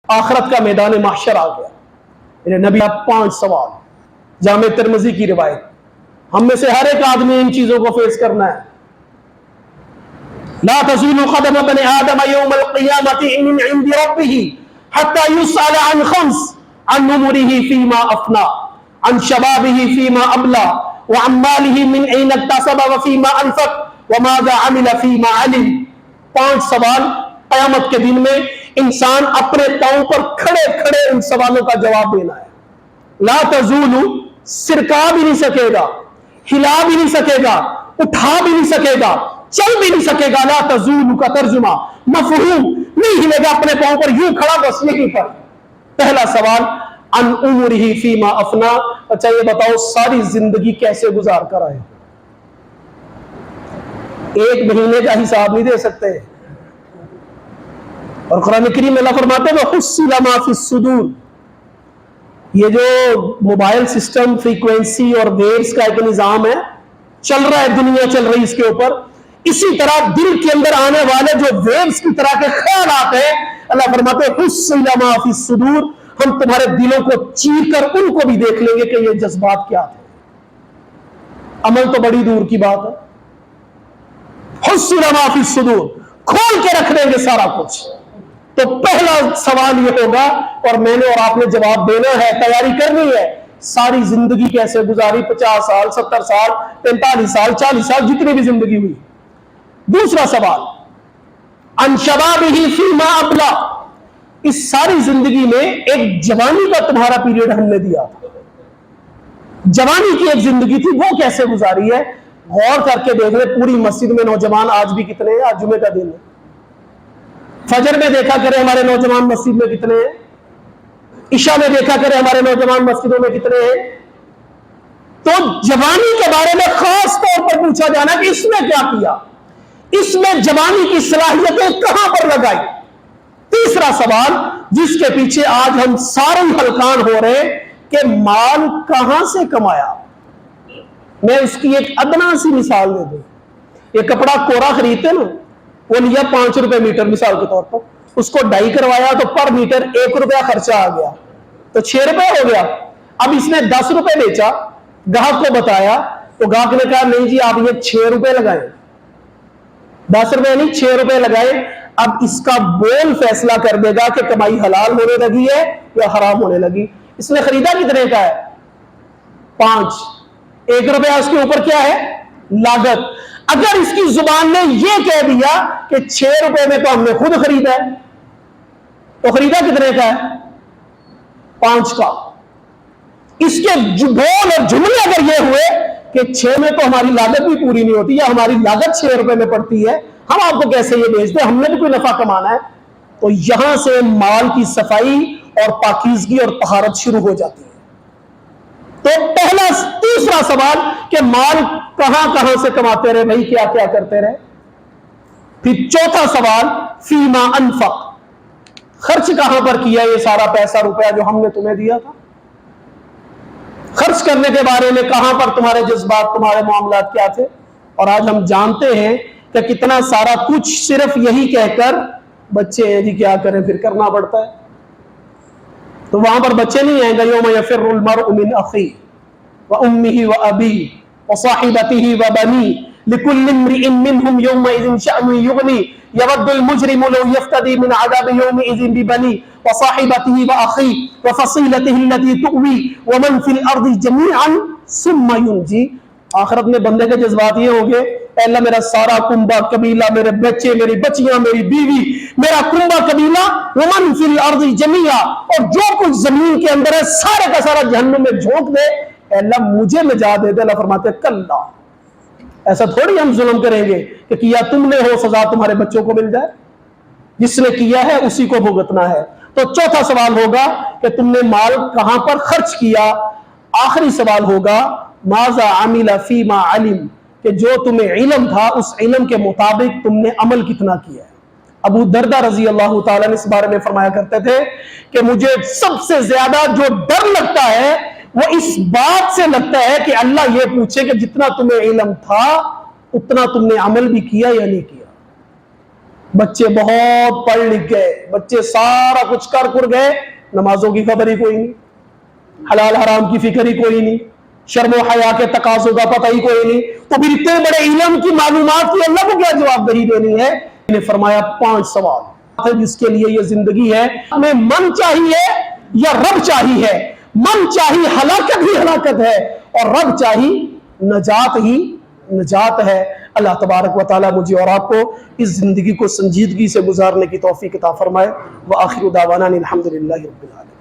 آخرت کا میدان محشر آ گیا. میرے نبی 5 سوال، جامع ترمذی کی روایت. ہم میں سے ہر ایک آدمی ان چیزوں کو فیس کرنا ہے. لا تزول قدم ابن آدم یوم القیامت من عند ربه حتى يسأل عن 5: عن عمره فيما افنى، عن شبابه فيما ابلى، وعن ماله من اين اكتسب وفيما انفق، وماذا عمل فيما علم. 5 سوال قیامت کے دن میں انسان اپنے پاؤں پر کھڑے کھڑے ان سوالوں کا جواب دینا ہے. لا تزول، سرکا بھی نہیں سکے گا، ہلا بھی نہیں سکے گا، اٹھا بھی نہیں سکے گا، چل بھی نہیں سکے گا. لا تزول کا ترجمہ مفہوم، نہیں ہلے گا اپنے پاؤں پر، یوں کھڑا بس یہیں پر. پہلا سوال عن عمره فیما افنا. اچھا یہ بتاؤ ساری زندگی کیسے گزار کر آئے؟ 1 مہینے کا حساب نہیں دے سکتے. اور قرآن کریم میں اللہ فرماتے ہیں وَحُصِّلَ مَا فِي الصُّدُورِ. یہ جو موبائل سسٹم فریکوینسی اور ویوز کا ایک نظام ہے، چل رہا ہے، دنیا چل رہی اس کے اوپر، اسی طرح دل کے اندر آنے والے جو ویوز کی طرح کے خیالات ہیں، اللہ فرماتے ہیں حُصِّلَ مَا فِي الصُّدُورِ، ہم تمہارے دلوں کو چیر کر ان کو بھی دیکھ لیں گے کہ یہ جذبات کیا تھے. عمل تو بڑی دور کی بات ہے. حُصِّلَ مَا فِي الصُّدُورِ، کھول کے رکھ دیں گے سارا کچھ. تو پہلا سوال یہ ہوگا، اور میں نے اور آپ نے جواب دینا ہے، تیاری کرنی ہے. ساری زندگی کیسے گزاری؟ 50 سال، 70 سال، 45 سال، 40 سال، جتنی بھی زندگی ہوئی. دوسرا سوال عن شبابہ فیما ابلا. اس ساری زندگی میں ایک جوانی کا تمہارا پیریڈ ہم نے دیا تھا، جوانی کی ایک زندگی تھی، وہ کیسے گزاری ہے؟ غور کر کے دیکھ لیں. پوری مسجد میں نوجوان آج بھی کتنے ہیں؟ آج جمعے کا دن ہے، فجر میں دیکھا کرے ہمارے نوجوان مسجد میں کتنے ہیں، عشاء میں دیکھا کرے ہمارے نوجوان مسجدوں میں کتنے ہیں. تو جوانی کے بارے میں خاص طور پر پوچھا جانا کہ اس نے کیا کیا، اس میں جوانی کی صلاحیتیں کہاں پر لگائی. تیسرا سوال جس کے پیچھے آج ہم سارے ہلکان ہو رہے کہ مال کہاں سے کمایا. میں اس کی ایک ادنا سی مثال دے دوں. یہ کپڑا کوڑا خریدتے نا، وہ لیا 5 روپے میٹر مثال کے طور پر، اس کو ڈائی کروایا تو پر میٹر 1 روپیہ خرچہ آ گیا تو 6 روپے ہو گیا. اب اس نے 10 روپے بیچا، گاہک کو بتایا تو گاہک نے کہا نہیں جی آپ یہ 6 روپے لگائیں، 10 روپے نہیں 6 روپے لگائے. اب اس کا بول فیصلہ کر دے گا کہ کمائی حلال ہونے لگی ہے یا حرام ہونے لگی. اس نے خریدا کتنے کا ہے؟ 5. 1 روپیہ اس کے اوپر کیا ہے؟ لاگت. اگر اس کی زبان نے یہ کہہ دیا کہ 6 روپے میں تو ہم نے خود خریدا ہے، تو خریدا کتنے کا ہے؟ 5 کا. اس کے بول اور جملے اگر یہ ہوئے کہ 6 میں تو ہماری لاگت بھی پوری نہیں ہوتی، یا ہماری لاگت 6 روپے میں پڑتی ہے، ہم آپ کو کیسے یہ بیچ دیں، ہم نے بھی کوئی نفع کمانا ہے. تو یہاں سے مال کی صفائی اور پاکیزگی اور طہارت شروع ہو جاتی ہے. تو پہلا تیسرا سوال کہ مال کہاں کہاں سے کماتے رہے بھائی، کیا کیا کرتے رہے. پھر چوتھا سوال فیما انفق، خرچ کہاں پر کیا یہ سارا پیسہ روپیہ جو ہم نے تمہیں دیا تھا. خرچ کرنے کے بارے میں کہاں پر تمہارے جذبات، تمہارے معاملات کیا تھے. اور آج ہم جانتے ہیں کہ کتنا سارا کچھ صرف یہی کہہ کر بچے ہیں جی کیا کریں، پھر کرنا پڑتا ہے. تو وہاں پر بچے نہیں آئیں گے یوم یفر المرء من اخیہ وامہ وابیہ وصاحبتہ وبنیہ لکل امرئ منہم یومئذ شأن یغنیہ یود المجرم لو یفتدی من عذاب یومئذ ببنیہ وصاحبتہ واخیہ وفصیلتہ التی تؤویہ ومن فی الارض جمیعا ثم ینجیہ. آخرت میں بندے کے جذبات یہ ہوں گے اے اللہ میرا سارا کنبہ قبیلہ، میرے بچے، میری بچیاں، میری بیوی، میرا کنبہ قبیلہ، ومن فی الارض جمیعا، اور جو کچھ زمین کے اندر ہے سارے کا سارا جہنم میں جھونک دے، اے اللہ مجھے نجات دے دے. اللہ فرماتے کلا، ایسا تھوڑی ہم ظلم کریں گے کہ کیا تم نے ہو سزا تمہارے بچوں کو مل جائے. جس نے کیا ہے اسی کو بھگتنا ہے. تو چوتھا سوال ہوگا کہ تم نے مال کہاں پر خرچ کیا. آخری سوال ہوگا ماذا عمل فیما علم، کہ جو تمہیں علم تھا اس علم کے مطابق تم نے عمل کتنا کیا ہے. ابو دردہ رضی اللہ تعالیٰ نے اس بارے میں فرمایا کرتے تھے کہ مجھے سب سے زیادہ جو ڈر لگتا ہے وہ اس بات سے لگتا ہے کہ اللہ یہ پوچھے کہ جتنا تمہیں علم تھا اتنا تم نے عمل بھی کیا یا نہیں کیا. بچے بہت پڑھ لکھ گئے, بچے سارا کچھ کر گئے, نمازوں کی خبر ہی کوئی نہیں, حلال حرام کی فکر ہی کوئی نہیں, شرم و حیا کے تقاضوں کا پتہ ہی کوئی نہیں. تو پھر اتنے بڑے علم کی معلومات کی اللہ کو کیا جواب دہی دینی ہے؟ نے فرمایا 5 سوال جس کے لیے یہ زندگی ہے. ہمیں من چاہیے یا رب چاہیے؟ من چاہیے ہلاکت ہی ہلاکت ہے, اور رب چاہیے نجات ہی نجات ہے. اللہ تبارک و تعالی مجھے اور آپ کو اس زندگی کو سنجیدگی سے گزارنے کی توفیق عطا فرمائے. وآخر دعوانا الحمدللہ رب العالمین.